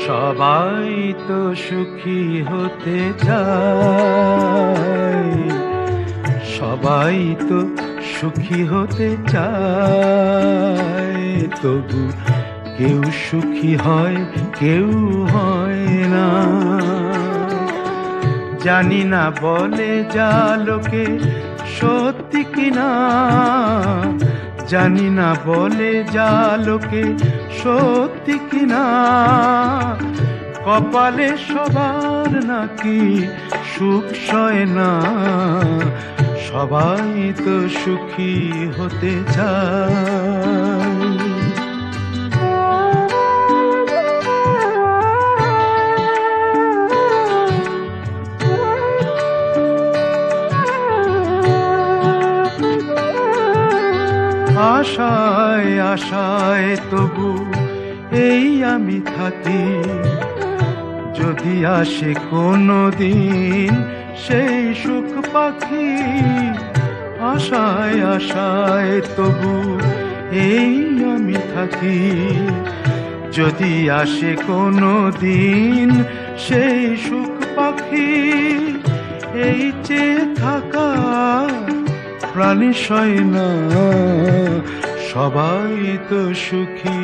সবাই তো সুখী হতে চায়, সবাই তো সুখী হতে চায়, তবু কেউ সুখী হয় কেউ হয় না। জানি না বলে যা লোকে সত্যি কিনা, জানি না বলে যা লোকে সত্যি কিনা, কপালে সবার নাকি সুখ সয় না। সবাই তো সুখী হতে চায়। আশায় আশায় তবু এই আমি থাকি, যদি আসে কোনো দিন সেই সুখ পাখি। আশায় আশায় তবু এই আমি থাকি, যদি আসে কোনো দিন সেই সুখ পাখি। এই চেয়ে থাকা প্রাণী সয় না, সবাই তো সুখী